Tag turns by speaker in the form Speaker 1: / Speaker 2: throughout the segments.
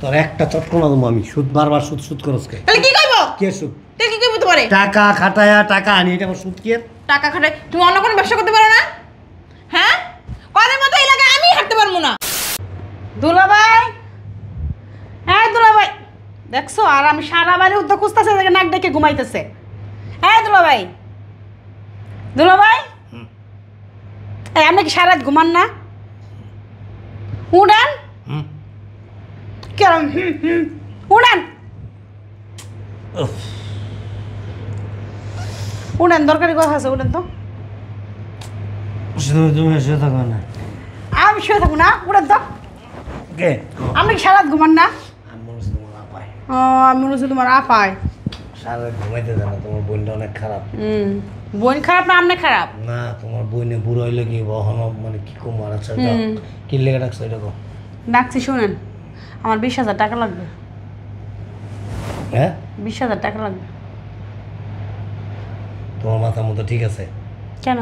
Speaker 1: তোর একটা চটকনা দেবো আমি। সুদ বারবার সুদ সুদ করস কে?
Speaker 2: তাহলে কি কইব?
Speaker 1: কে সুদ?
Speaker 2: তাহলে কি কইব তোমারে?
Speaker 1: টাকা খাটায়া টাকা আনি, এটা আবার সুদ কি?
Speaker 2: টাকা খাটাই তুমি অন্য কোনো ব্যবসা করতে পারো না? হ্যাঁ, কদের মতো এলাকায় আমি হাঁটতে পারবো না। দুলাভাই, হ্যাঁ দুলাভাই, দেখছো আর আমি সারা বাড়ি উদ্যোগ খুঁজতেছে, নাক ডেকে ঘুমাইতেছে। হ্যাঁ দুলাভাই, দুলাভাই, এই আপনি কি সারা রাত ঘুমান না? উড়ান কেন? উড়ান উড়ান, দরকারি কথা আছে, উড়েন তো।
Speaker 1: তুমি শুয়ে থাকো না।
Speaker 2: আমি শুয়ে থাকবো না, উড়েন তো।
Speaker 1: কে?
Speaker 2: আপনি কি সারা রাত ঘুমান না?
Speaker 1: আমি মনে হচ্ছে তোমার আপায়।
Speaker 2: ও, আমি মনে হচ্ছে তোমার আপায়।
Speaker 1: সারা রাত ঘুমাইতে জানো, তোমার বোনটা অনেক খারাপ।
Speaker 2: বোন খারাপ না আপনি খারাপ?
Speaker 1: না, তোমার বইনে বুড়ো হইলে কি বহন, মানে কি কুমার আছে, কি লেগে রাখছো এটা?
Speaker 2: ডাকছি শুনেন, আমার 20,000 টাকা লাগবে।
Speaker 1: হ্যাঁ,
Speaker 2: 20,000 টাকা লাগবে।
Speaker 1: তোমার মাথার মতো ঠিক আছে?
Speaker 2: কেন?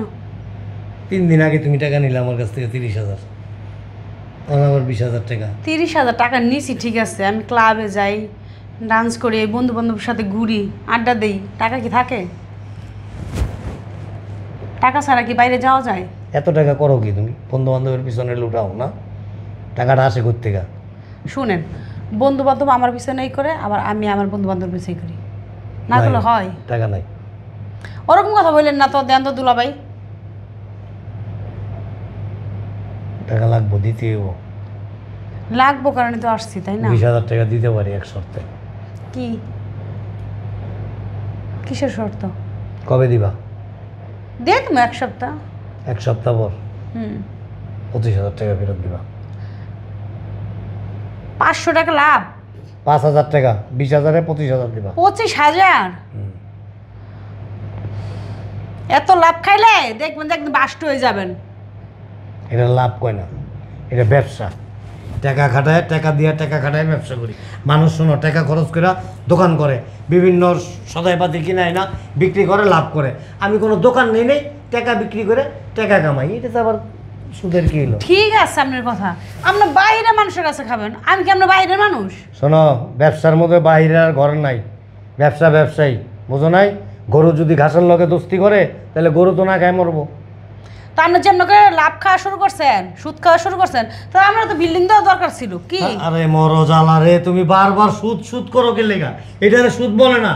Speaker 1: 3 দিন আগে তুমি টাকা নিলে আমার কাছ থেকে 30,000, আবার 20,000 টাকা।
Speaker 2: 30,000 টাকা নিছি, ঠিক আছে। আমি ক্লাবে যাই, ডান্স করি, বন্ধু বান্ধবের সাথে ঘুরি, আড্ডা দেই, টাকা কি থাকে? টাকা ছাড়া কি বাইরে যাওয়া যায়?
Speaker 1: এত টাকা করো কি তুমি? বন্ধু বান্ধবের পিছনে লুটাও না? টাকাটা আসে কোত্থেকে?
Speaker 2: শুনেন, বন্ধু বান্ধব আমার পিছনেই করে, আবার আমি আমার বন্ধু বান্ধব পিছনেই করি, না করলে হয়?
Speaker 1: টাকা নাই।
Speaker 2: ওরকম কথা বললেন না তো, দেন তো দুলাভাই।
Speaker 1: টাকা লাগবো, দিতে হইব।
Speaker 2: লাগবো কারণে তো আসছি, তাই না?
Speaker 1: 20,000 টাকা দিতে পারি এক শর্তে।
Speaker 2: কি? কিসের শর্ত?
Speaker 1: কবে দিবা?
Speaker 2: দে তুমি 1 সপ্তাহ।
Speaker 1: 1 সপ্তাহ পর 25,000 টাকা ফেরত দিবা।
Speaker 2: 500 টাকা লাভ।
Speaker 1: 5,000 টাকা, 20,000-এ 25,000 দিবা।
Speaker 2: 25,000? এত লাভ খাইলে দেখবেন যে একদম বাস্ট হয়ে যাবেন।
Speaker 1: এটা লাভ কয় না, এটা ব্যবসা। টাকা খাটায়, টাকা দিয়ে টাকা খাটায় ব্যবসা করি। মানুষ শোনো, টাকা খরচ করে দোকান করে, বিভিন্ন সদাইপাতি কিনায় না, বিক্রি করে, লাভ করে। আমি কোনো দোকান নেই, টাকা বিক্রি করে টাকা কামাই। এটা তো আবার সুদের কি হলো?
Speaker 2: ঠিক আছে আপনার কথা, আপনার বাইরে মানুষের কাছে খাবেন, আমি কি আপনার বাইরের মানুষ?
Speaker 1: শোনো, ব্যবসার মধ্যে বাইরে আর ঘর নাই, ব্যবসা ব্যবসায়ী, বুঝো নাই? গরু যদি ঘাসের লগে দোস্তি করে, তাহলে গরু তো না খায় মরবো।
Speaker 2: তা আপনার যেমন করে লাভ খাওয়া শুরু করছেন, সুদ খাওয়া শুরু করছেন, তা আমরা তো বিল্ডিং দেওয়া দরকার ছিল কি?
Speaker 1: আরে মরো জ্বালা রে, তুমি বারবার সুদ সুদ করো কে লেগা? এটা সুদ বলে না।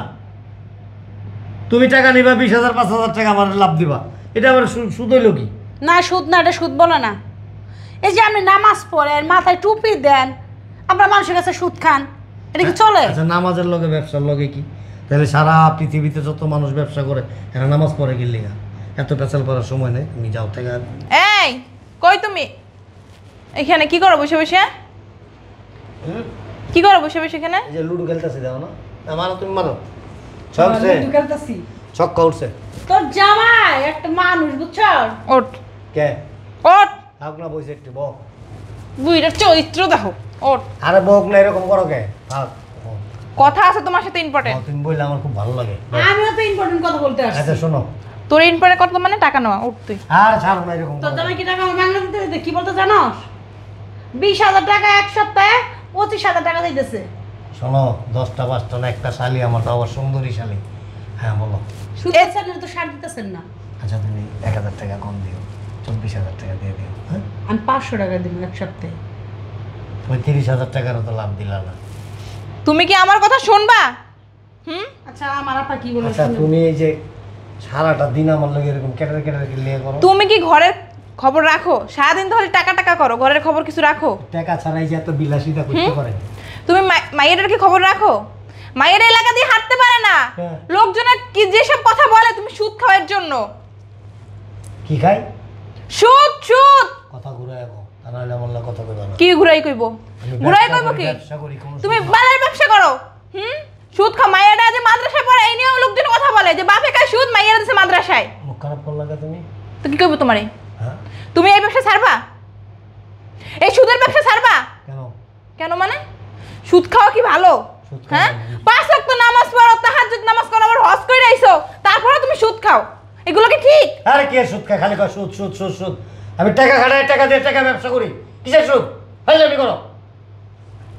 Speaker 1: তুমি টাকা নিবা, 20,000 5,000 টাকা আমার লাভ দিবা, এটা আবার সুদ হইল কি?
Speaker 2: না সুদ না, এটা সুদ বলে না। এই যে আপনি নামাজ পড়েন, মাথায় টুপি দেন, আপনার মানুষের কাছে সুদ খান, এটা কি চলে?
Speaker 1: আচ্ছা, নামাজের লগে ব্যবসার লগে কি? তাহলে সারা পৃথিবীতে যত মানুষ ব্যবসা করে, এরা নামাজ পড়ে কি লেগা? এত পেঁচাল করার সময় নেই, তুমি যাও টাকা।
Speaker 3: এই কই তুমি? এখানে কি করো বসে বসে? কি করো বসে বসে এখানে?
Speaker 1: এই যে লুডো খেলতেছি, দাও না? মারো, তুমি মারো। ছকছে, ছক্কা উঠছে।
Speaker 2: তোর জামাই একটা মানুষ, বুঝছো?
Speaker 3: ওঠ
Speaker 1: কে?
Speaker 3: ওঠ,
Speaker 1: থাক না, বসে একটু বক।
Speaker 3: বুইটার চরিত্র দেখো। ওঠ।
Speaker 1: আরে বক না, এরকম করো কে? থাক।
Speaker 3: কথা আছে তোমার সাথে ইম্পর্টেন্ট।
Speaker 1: তুমি বললে আমার খুব ভালো লাগে।
Speaker 2: আমিও তো ইম্পর্টেন্ট কথা বলতে আসছি।
Speaker 1: আচ্ছা শোনো,
Speaker 3: তোর ইম্পর্টেন্ট কথা মানে টাকা নেওয়া। উঠ তুই।
Speaker 1: আর ছাড়ো না এরকম।
Speaker 2: তোর জামাই কি টাকা আমার বাংলা দিতে দিতে কি বলতে জানোস? 20,000 টাকা 1 সপ্তাহে 25,000 টাকা দিতেছে।
Speaker 1: শোনো, 10টা 5টা না, একটা শালি আমার, তো আবার সুন্দরী শালি। হ্যাঁ বলো।
Speaker 2: সুদ ছাড়লে তো সার দিতেছেন না।
Speaker 1: আচ্ছা, তুমি 1,000 টাকা কম দিও, 24,000 টাকা দিয়ে দিও। হ্যাঁ,
Speaker 2: আমি 500 টাকা দিব 1 সপ্তাহে।
Speaker 1: ওই 30,000 টাকারও তো লাভ দিলা না।
Speaker 3: তুমি কি আমার কথা শুনবা?
Speaker 2: আচ্ছা আমার আপা কি বলে?
Speaker 1: আচ্ছা, তুমি এই যে সারাটা দিন আমার লগে এরকম কেটারে কেটারে লিয়ে করো।
Speaker 3: তুমি কি ঘরের খবর রাখো? সারাদিন ধরে টাকা টাকা করো, ঘরের খবর কিছু রাখো?
Speaker 1: টাকা ছাড়াই যে এত বিলাসিতা করতে পারে।
Speaker 3: তুমি মাইয়ের কি খবর রাখো? মায়ের এলাকা দিয়ে হাঁটতে পারে না, লোকজনের কি যেসব কথা বলে তুমি সুদ খাওয়ার জন্য।
Speaker 1: কি খাই?
Speaker 3: সুদ সুদ।
Speaker 1: কথা ঘুরায় গো, তা নাহলে আমার লগে কথা কইবা না।
Speaker 3: কি ঘুরাই কইবো? ঘুরাই কইবো কি? তুমি বালার ব্যবসা করো। সুদ খা। মায়েরা যে মাদ্রাসায় পড়ে, এই নিয়েও লোকজন কথা বলে যে বাপে খায় সুদ, মায়েরা দিছে মাদ্রাসায়।
Speaker 1: মুখ খারাপ করলা কে তুমি?
Speaker 3: তো কি কইবো তোমারে?
Speaker 1: হ্যাঁ,
Speaker 3: তুমি এই ব্যবসা ছাড়বা? এই সুদের ব্যবসা ছাড়বা?
Speaker 1: কেন?
Speaker 3: কেন মানে? সুদ খাওয়া কি ভালো? হ্যাঁ, 5 ওয়াক্ত নামাজ পড়ো, তাহাজ্জুদ নামাজ করো, আবার হজ করে আইছো, তারপরে তুমি সুদ খাও, এগুলো কি ঠিক?
Speaker 1: আরে কে সুদ খায়? খালি কয় সুদ সুদ সুদ সুদ। আমি টাকা খাটাই, টাকা দিয়ে টাকা ব্যবসা করি, কিসের সুদ? ফাইজলামি করো।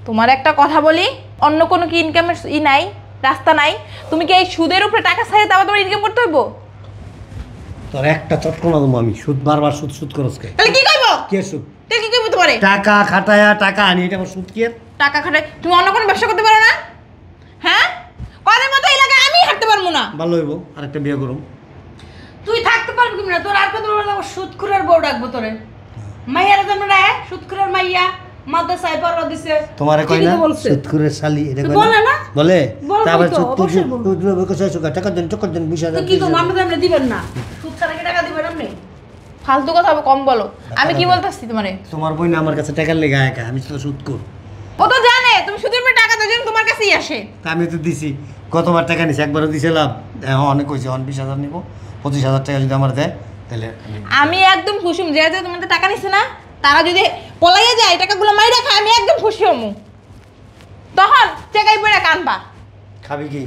Speaker 3: তোমার একটা কথা বলি, অন্য কোনো কি ইনকামের নাই, রাস্তা নাই? তুমি কি এই সুদের উপরে টাকা ছাড়ে তারপর তোমার ইনকাম করতে হইব?
Speaker 1: তোর একটা চটকো না দেবো আমি। সুদ বারবার সুদ সুদ করস কে?
Speaker 3: তাহলে কি করবো?
Speaker 1: কে সুদ?
Speaker 3: তাহলে কি করবো তোমারে?
Speaker 1: টাকা খাটায়া টাকা আনি, এটা আমার সুদ কি এর?
Speaker 3: টাকা খাটায় তুমি অন্য কোনো ব্যবসা করতে পারো না? হ্যাঁ, কদের মতো এলাকায় আমি হাঁটতে পারবো না।
Speaker 1: ভালো হইব আরেকটা বিয়ে করুম।
Speaker 2: তুই থাকতে পারবি না, তোর আর কত বড় সুদখুরের বউ ডাকবো তোরে। মাইয়ারা যেমন রে সুদখুরের মাইয়া মাদ্রাসায় পড়া দিছে।
Speaker 1: তোমারে কই
Speaker 2: ঠিকই
Speaker 1: না
Speaker 2: তো বলছে।
Speaker 1: সুদখুরের শালি, এটা কই
Speaker 2: বলে না?
Speaker 1: বলে
Speaker 2: বলবই
Speaker 1: তারপর
Speaker 2: তো, অবশ্যই বলবো।
Speaker 1: টাকা দেন 20,000।
Speaker 2: তুই কি করবো? আমরা তো এমনি দিবেন না, সুদ ছাড়া কি টাকা দিবেন আপনি?
Speaker 3: ফালতু কথা কম বলো। আমি কি বলতেছি তোমারে?
Speaker 1: তোমার বই না আমার কাছে টাকার লেগে একা, আমি তো সুদ কর।
Speaker 3: ও তো জানে তুমি সুদের উপরে টাকা দাও, যেন তোমার কাছেই আসে।
Speaker 1: তা আমি তো দিছি, কতবার টাকা নিছি, একবারও দিছিলাম। অনেক কইছি 20,000 নিব, 25,000 টাকা যদি আমার দেয় তাহলে
Speaker 3: আমি একদম খুশি হম। যে তোমাদের টাকা নিছে না, তারা যদি পলাইয়া যায় টাকাগুলো মাইরা খায়, আমি একদম খুশি হমু। তখন চেকাই পড়ে কানবা।
Speaker 1: খাবি কি?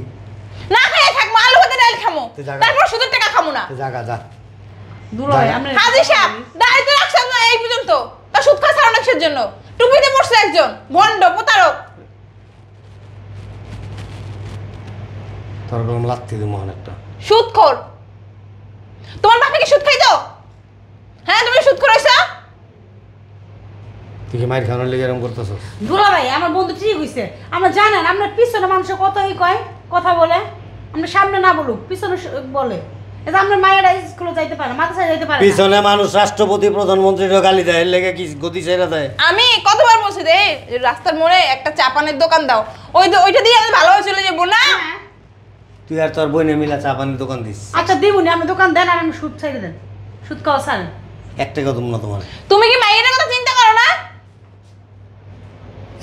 Speaker 3: না খাইয়া থাকবো, আলু ভাতে ডাল খামো,
Speaker 1: তো জাগা।
Speaker 3: তারপর সুদের টাকা খামো না।
Speaker 1: জাগা যা।
Speaker 2: দুলাই আমরা
Speaker 3: হাজি সাহেব দাঁড়িয়ে রাখছে আপনার এই পর্যন্ত, তা সুদ খাওয়া ছাড়া অনেকের জন্য। টুপিতে পড়ছে একজন ভণ্ড প্রতারক।
Speaker 1: তোর গরম লাগতে দেবো অনেকটা।
Speaker 3: সুদখোর। তোমার বাপে কি সুদ খাইতো? হ্যাঁ, তুমি সুদখোর হইছো।
Speaker 1: তুই কি মায়ের খাওয়ানোর লেগে এরকম করতেছ?
Speaker 2: দুলা ভাই আমার বন্ধু ঠিক হইছে। আমরা জানেন আপনার পিছনে মানুষ কতই কয় কথা বলে, আমরা সামনে না বলুক পিছনে বলে। এটা আমরা মায়েরা স্কুলে যাইতে পারে, মাদ্রাসায় যাইতে পারে না।
Speaker 1: পিছনে মানুষ রাষ্ট্রপতি প্রধানমন্ত্রীরও গালি দেয়, এর লেগে কি গতি ছেড়ে দেয়?
Speaker 3: আমি কতবার বলছি রে, রাস্তার মোড়ে একটা চা পানের দোকান দাও, ওইটা দিয়ে আমি ভালোভাবে চলে যাবো না।
Speaker 1: তুই আর তোর বইনে মিলা চা পানির দোকান দিস।
Speaker 2: আচ্ছা দিবনি, আপনি দোকান দেন আর আমি সুদ ছেড়ে দেন, সুদ খাওয়া ছাড়েন।
Speaker 1: 1 টাকাও দেবো না তোমার।
Speaker 3: তুমি কি মাইয়ের কথা চিন্তা করো না?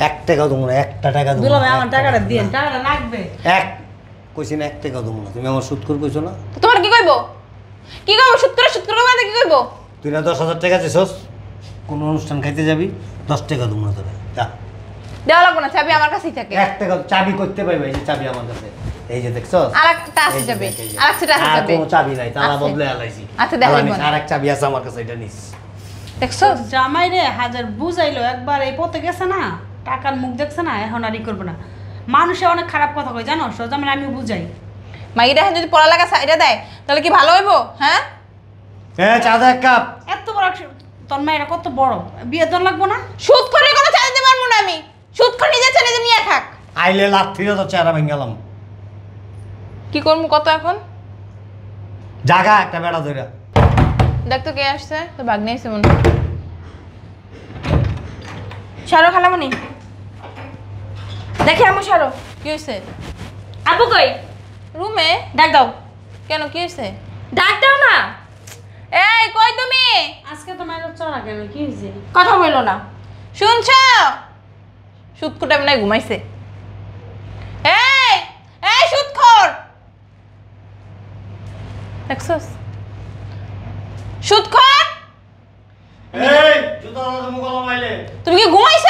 Speaker 1: 1 টাকাও দেবো না, 1টা টাকা দেবো
Speaker 2: দুলা ভাই
Speaker 1: না,
Speaker 2: আমার
Speaker 1: 1
Speaker 2: টাকাটা
Speaker 1: টাকা
Speaker 2: দিন,
Speaker 1: না।
Speaker 2: টাকাটা লাগবে।
Speaker 1: কইছি না 1 টাকাও দেবো না। তুমি আমার সুদ করে কইছো না?
Speaker 3: তো তোমার কি কইবো? কি কইবো? সুদ করে মানে কি কইবো?
Speaker 1: তুই না 10,000 টাকা দিছস, কোন অনুষ্ঠান খাইতে যাবি, 10 টাকা দেবো না তোরে। যা।
Speaker 3: দেওয়া লাগবো না, চাবি আমার কাছেই থাকে।
Speaker 1: 1 টাকা চাবি করতে পাইবে, এই যে চাবি আমার কাছে। এই যে দেখছস?
Speaker 3: আর একটা আছে চাবি, আর একটা আছে
Speaker 1: আর
Speaker 3: চাবি।
Speaker 1: কোনো চাবি নাই, তালা
Speaker 3: আছে।
Speaker 1: বদলে আলাইছি।
Speaker 3: আচ্ছা, দেখাইবো
Speaker 1: আলানিস,
Speaker 3: না।
Speaker 1: আর এক চাবি আছে আমার কাছে, এটা নিস।
Speaker 3: দেখছো?
Speaker 2: জামাই রে হাজার বুঝাইলো, একবার এই পথে গেছে না, টাকার মুখ দেখছে না, এখন আর ই করবে না। মানুষে অনেক খারাপ কথা কয় জানো, যেমন আমি বুঝাই।
Speaker 3: মাইরা যদি পড়ালেখা সাইডে দেয় তাহলে কি ভালো হইবো? হ্যাঁ,
Speaker 1: চা দে 1 কাপ।
Speaker 2: এত বড় তোর মায়েরা কত বড়, বিয়ে তোর লাগবো না?
Speaker 3: সুদ করে কোনো চাই দিতে পারবো না আমি। সুদ করে নিজে ছেড়ে দিয়ে নিয়ে থাক।
Speaker 1: আইলে লাথিরে তো চেহারা ভেঙে
Speaker 3: কি করবো কত এখন?
Speaker 1: জাগা একটা বেড়া ধইরা।
Speaker 3: দেখ তো কে আসছে, তো ভাগ্নে আসছে মনে হয়। সারো খালামনি, দেখে আমো সারো। কি হয়েছে?
Speaker 2: আপু কই?
Speaker 3: রুমে।
Speaker 2: ডাক দাও।
Speaker 3: কেন, কি হয়েছে?
Speaker 2: ডাক দাও না।
Speaker 3: এই কই তুমি?
Speaker 2: আজকে তো মায়ের চড়া কেন, কি হয়েছে?
Speaker 3: কথা বললো না, শুনছ? সুদখোরটা মনে হয় ঘুমাইছে। এই এই সুদখোর, দেখছস? সুদখোর,
Speaker 1: এই জুতা দাও মুখ গলা মাইলে।
Speaker 3: তুমি কি ঘুমাইছ?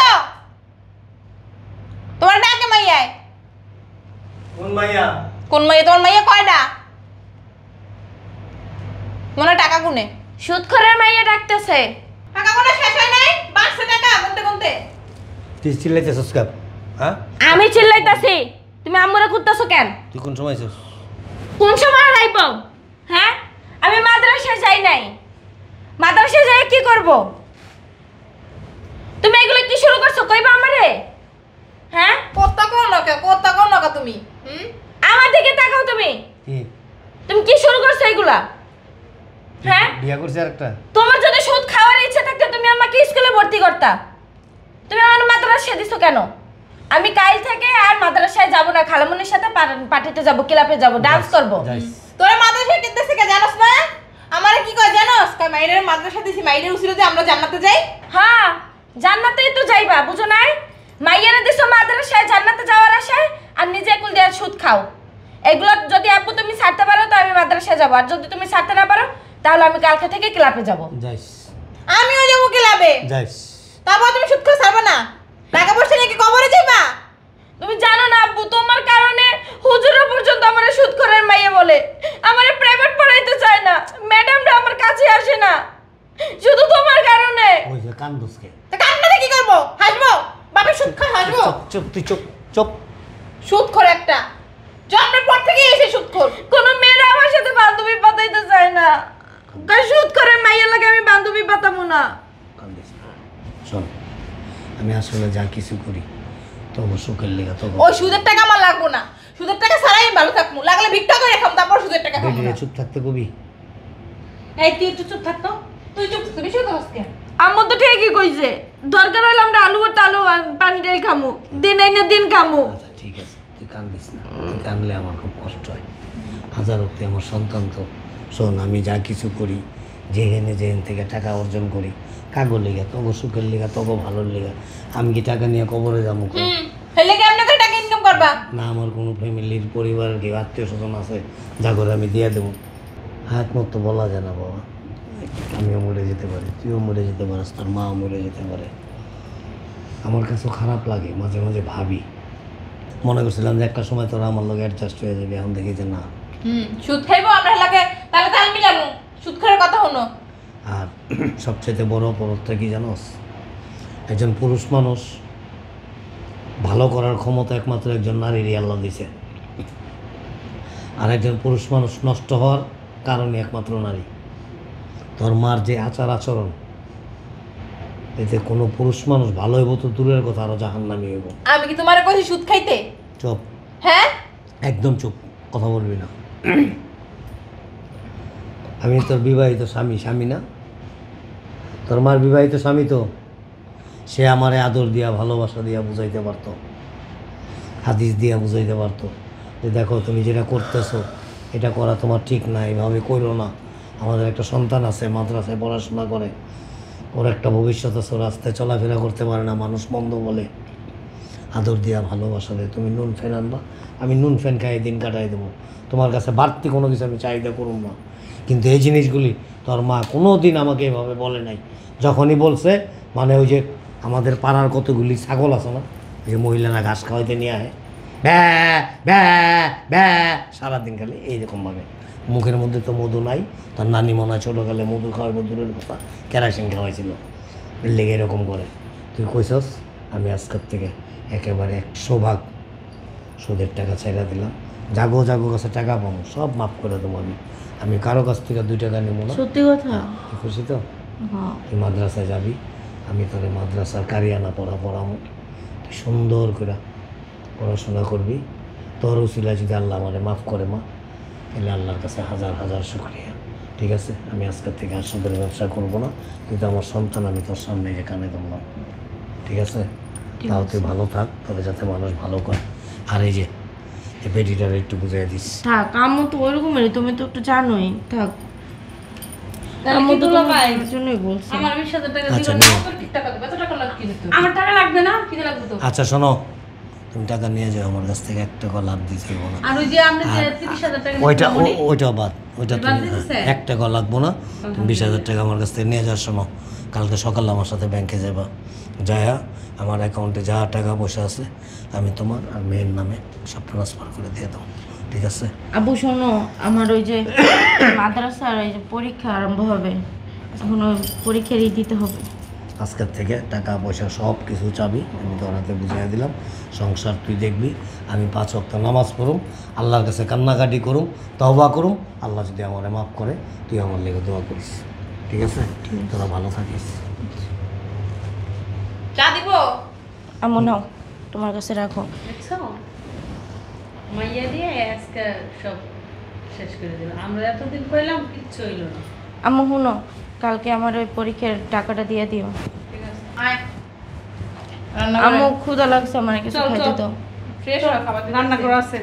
Speaker 3: তোমার ডাকে মাইয়ায়।
Speaker 1: কোন মাইয়া?
Speaker 3: কোন মাইয়া? তোমার মাইয়া কয়টা? মনে হয় টাকা গুনে।
Speaker 4: সুদখোরের মাইয়া ডাকতেছে।
Speaker 3: টাকা গুনে শেষ হয় নাই, বাড়ছে টাকা গুনতে গুনতে।
Speaker 1: তুই চিল্লাইতেছস কেন? হ্যাঁ?
Speaker 4: আমি চিল্লাইতাছি, তুমি আম্মুরে কুত্তাছো কেন?
Speaker 1: তুই কোন সময় আইছস?
Speaker 4: কোন সময় রাইব? হ্যাঁ, আমি মাদ্রাসায় যাই নাই। মাদ্রাসায় যাই কি করব? তুমি এগুলো কি শুরু করছো কইবা আমারে? হ্যাঁ,
Speaker 3: কোত্তা কোন নকা তুমি?
Speaker 4: আমার দিকে তাকাও তুমি।
Speaker 1: কি?
Speaker 4: তুমি কি শুরু করছো এগুলা? হ্যাঁ,
Speaker 1: বিয়া করছিস আরেকটা?
Speaker 4: তোমার যদি সুদ খাওয়ার ইচ্ছা থাকতো তুমি আমাকে স্কুলে ভর্তি করতা। তুমি আমার মাদ্রাসায় দিছো কেন? আমি কাল থেকে আর মাদ্রাসায় যাব না, খালামুনির সাথে পার্টিতে যাব, ক্লাবে যাব, ডান্স করব।
Speaker 1: যাইস।
Speaker 3: তোরা মাদ্রাসায় কিনতেছে কে জানোস না? আমারে কি কয় জানোস? কয় মাইরের মাদ্রাসা দিছি, মাইরের উসিলে যে আমরা জান্নাতে যাই।
Speaker 4: হ্যাঁ, জান্নাতেই তো যাইবা, বুঝো নাই? মাইয়ারে দিছো মাদ্রাসায় জান্নাতে যাওয়ার আশায়, আর নিজে কুল দিয়ে সুদ খাও। এগুলো যদি আপু তুমি ছাড়তে পারো তো আমি মাদ্রাসায় যাব, আর যদি তুমি ছাড়তে না পারো তাহলে আমি কালকে থেকে ক্লাবে যাব।
Speaker 1: যাইস।
Speaker 3: আমিও যাবো ক্লাবে।
Speaker 1: যাইস।
Speaker 3: তারপর তুমি সুদ করে ছাড়বে না? টাকা পয়সা নাকি কবরে যাইবা?
Speaker 4: তুমি জানো না আব্বু, তোমার কারণে হুজুররা পর্যন্ত আমার সুদখোরের মাইয়া বলে। আমার প্রাইভেট পড়াইতে চায় না, ম্যাডামরা আমার কাছে আসে না, শুধু তোমার কারণে।
Speaker 1: ওই যে কান্দুসকে।
Speaker 3: তা কান্নাতে কি করবো? হাসবো? বাপের
Speaker 2: সুদ খাই হাসবো?
Speaker 1: চুপ তুই চুপ চুপ।
Speaker 2: সুদখোর একটা। জন্মের পর থেকেই এসে সুদখোর।
Speaker 4: কোনো মেয়েরা আমার সাথে বান্ধবী পাতাইতে চায় না। সুদ করে মাইয়া লাগে আমি বান্ধবী পাতাবো না।
Speaker 1: কান্দিস না। শোন, আমি আসলে যা কিছু করি তবু সুখের লেগে তবু
Speaker 2: ওই সুদের টাকা আমার লাগবো না। সুদের টাকা ছাড়াই আমি ভালো থাকবো। লাগলে ভিক্ষা করে খাম, তারপর সুদের টাকা খাবো
Speaker 1: বেটিরে
Speaker 2: না।
Speaker 1: চুপ থাকতে কবি।
Speaker 2: এই তুই একটু চুপ থাকতো। তুই চুপ থাকতে বেশি কথা বলছিস কেন?
Speaker 4: আম্মু তো ঠিকই কইছে, দরকার হলে আমরা আলু ভর্তা আলু পানি ডাল খামু, দিন আইনে দিন খামু।
Speaker 1: আচ্ছা ঠিক আছে, তুই কান্দিস না। তুই কানলে আমার খুব কষ্ট হয়। হাজার হোক তুই আমার সন্তান তো। শোন, আমি যা কিছু করি, যেখানে থেকে টাকা অর্জন করি, কাগর লেগা তবু সুখের লেগা তবু ভালোর লেগা। আমি কি টাকা নিয়ে কবরে যাবো?
Speaker 2: হেলে কি আপনি করে টাকা ইনকাম করবা?
Speaker 1: না, আমার কোনো ফ্যামিলির পরিবারের কেউ আত্মীয় স্বজন আছে যা করে আমি দিয়ে দেবো। হাত মত তো বলা যায় না বাবা। আমিও মরে যেতে পারি, তুইও মরে যেতে পারিস, তোর মাও মরে যেতে পারে। আমার কাছেও খারাপ লাগে, মাঝে মাঝে ভাবি। মনে করছিলাম যে একটা সময় তোরা আমার লোক অ্যাডজাস্ট হয়ে যাবে, এখন দেখি যে না।
Speaker 2: সুদ খাইবো আমরা হেলাকে, তাহলে তাল মিলাবো। সুদ খাওয়ার কথা হলো।
Speaker 1: আর সবচেয়ে বড় অপরাধটা কি জানোস? একজন পুরুষ মানুষ ভালো করার ক্ষমতা একমাত্র একজন নারীরই আল্লাহ দিছে। আর একজন পুরুষ মানুষ নষ্ট হওয়ার কারণে একমাত্র নারী। তোর মার যে আচার আচরণ, এতে কোনো পুরুষ মানুষ ভালো হইব তো দূরের কথা, আরো জাহান্নামী হইব।
Speaker 2: আমি কি তোমার কইছি সুদ খাইতে?
Speaker 1: চুপ,
Speaker 2: হ্যাঁ?
Speaker 1: একদম চুপ, কথা বলবি না। আমি তোর বিবাহিত স্বামী, স্বামী না? তোর মার বিবাহিত স্বামী তো। সে আমারে আদর দিয়া ভালোবাসা দিয়া বুঝাইতে পারতো, হাদিস দিয়া বুঝাইতে পারতো যে দেখো তুমি যেটা করতেছো এটা করা তোমার ঠিক না, এইভাবে করো না। আমাদের একটা সন্তান আছে, মাদ্রাসায় পড়াশোনা করে, ওর একটা ভবিষ্যৎ আছে, রাস্তায় চলাফেরা করতে পারে না, মানুষ মন্দ বলে। আদর দিয়া ভালোবাসা দেয়। তুমি নুন ফ্যান আনবা, আমি নুন ফ্যান খাই দিন কাটাই দেবো। তোমার কাছে বাড়তি কোনো কিছু আমি চাহিদা করুন না। কিন্তু এই জিনিসগুলি তোর মা কোনো দিন আমাকে এভাবে বলে নাই। যখনই বলছে, মানে ওই যে আমাদের পাড়ার কতগুলি ছাগল আছে না, যে মহিলারা ঘাস খাওয়াইতে নিয়ে আয়, ব্যা ব্যা ব্যা সারাদিন খালি এইরকমভাবে। মুখের মধ্যে তো মধু নাই। তার নানি মনে হয় ছোটোকালে মধু খাওয়াইব দূরের কথা, কেরাসিন খাওয়াইছিল, এর লেগে এরকম করে। তুই কইছস, আমি আজকের থেকে একেবারে 100% সুদের টাকা ছেড়ে দিলাম। জাগো জাগো কাছে টাকা পাবো, সব মাফ করে দেবো আমি। আমি কারো কাছ থেকে 2 টাকা নেবো না।
Speaker 4: সত্যি কথা?
Speaker 1: তুই খুশি তো?
Speaker 4: হ্যাঁ।
Speaker 1: তুই মাদ্রাসায় যাবি, আমি তোর মাদ্রাসার কারিয়ানা পড়াবো। তুই সুন্দর করে পড়াশোনা করবি। তোর উসিলা যদি আল্লাহ আমারে মাফ করে মা, তাহলে আল্লাহর কাছে হাজার হাজার শুকরিয়া। ঠিক আছে? আমি আজকের থেকে আর সুদের ব্যবসা করবো না। কিন্তু আমার সন্তান আমি তোর সামনে যে কানে ধরলাম। ঠিক আছে? তাও তুই ভালো থাক, তবে যাতে মানুষ ভালো করে। আর এই যে বেডিটার একটু বুঝাই দিস।
Speaker 4: থাক, আম্মু তো ওইরকমেরই, তুমি তো একটু জানোই। থাক,
Speaker 2: তাহলে
Speaker 4: আম্মু
Speaker 2: কি
Speaker 4: তো
Speaker 2: দুলা ভাই?
Speaker 4: তোমার জন্যই বলছি।
Speaker 2: আমার 20,000 টাকা
Speaker 1: আচ্ছা,
Speaker 2: দিবেন
Speaker 1: নিও।
Speaker 2: না? ঠিক টাকা দেব। এত টাকা লাগবে কি দিতে?
Speaker 3: আমার টাকা লাগবে না।
Speaker 2: কি লাগবে তো?
Speaker 1: আচ্ছা শোনো, তুমি টাকা নিয়ে যাও, আমার কাছ থেকে 1 টাকা লাভ দিতে হবে না।
Speaker 2: আর ওই যে আপনি যে 30,000 টাকা
Speaker 1: ওইটা
Speaker 2: নিছেন মনে?
Speaker 1: ওইটা বাদ, ওইটা
Speaker 2: বাদ
Speaker 1: তুমি
Speaker 2: দিতেছে?
Speaker 1: 1 টাকা লাগবো না। তুমি 20,000 টাকা আমার কাছ থেকে নিয়ে যাও। শোনো, কালকে সকালে আমার সাথে ব্যাংকে যাবা, যায়া আমার অ্যাকাউন্টে যা টাকা পয়সা আছে আমি তোমার আর মেয়ের নামে সব ট্রান্সফার করে দিয়ে দাও। ঠিক আছে?
Speaker 4: আব্বু শোনো, আমার ওই যে মাদ্রাসার ওই যে পরীক্ষা আরম্ভ হবে, এখন ওই পরীক্ষারই দিতে হবে।
Speaker 1: আজকের থেকে টাকা পয়সা সব কিছু চাবি আমি তোর হাতে বুঝিয়ে দিলাম। সংসার তুই দেখবি, আমি 5 ওয়াক্ত নামাজ পড়ুম, আল্লাহর কাছে কান্নাকাটি করুম, তওবা করুম। আল্লাহ যদি আমারে মাফ করে, তুই আমার লেগে দোয়া করিস। ঠিক আছে? তোরা ভালো থাকিস।
Speaker 2: চা দিব?
Speaker 4: আম্মু নাও, তোমার কাছে রাখো।
Speaker 3: দেখছো? মাইয়া দিয়ে আজকে সব শেষ করে দিল। আমরা এতদিন কইলাম কিচ্ছু হইলো না।
Speaker 4: আম্মু শুনো, কালকে আমার ওই পরীক্ষার টাকাটা দিয়ে দিও।
Speaker 3: ঠিক আছে?
Speaker 2: আয়। রান্না
Speaker 4: আম্মু ক্ষুধা লাগছে, আমার কিছু
Speaker 2: চল,
Speaker 4: খাইতে
Speaker 2: চল।
Speaker 4: দাও।
Speaker 2: ফ্রেশ হয়ে খাবার দিতে
Speaker 3: রান্না
Speaker 2: আসছি।
Speaker 3: করা আছে।